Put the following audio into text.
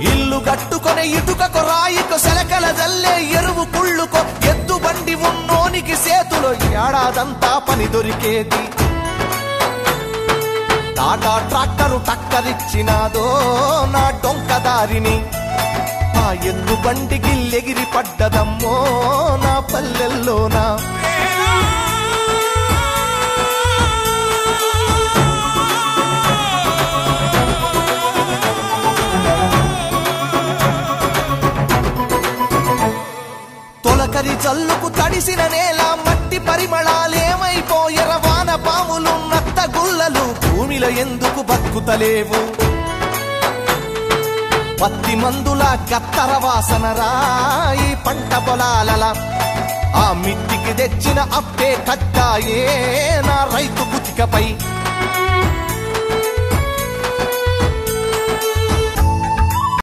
ఇల్లు కట్టుకొనే ఇటుకకు రాయికు సెలకల జల్లే ఎరువు కుళ్ళుకో ఎద్దు బండి ఉన్నోనికి సేతులో ఏడాదంతా పని దొరికేది టాటా ట్రాక్టరు టక్కరిచ్చినాదో నా డొంకదారిని ఆ ఎద్దు బండికి ఎగిరి పడ్డదమ్మో నా పల్లెల్లోనా తొలకరి జల్లుకు తడిసిన నేల మట్టి పరిమళాలేమైపోయర వాన పాములు నత్త గుల్లలు భూమిలో ఎందుకు బతుకుతలేవు పత్తి మందుల గత్తర వాసన రాయి పంట పొలాలల ఆ మిట్టికి తెచ్చిన అప్పే కట్టాయే నా రైతు బుతికపై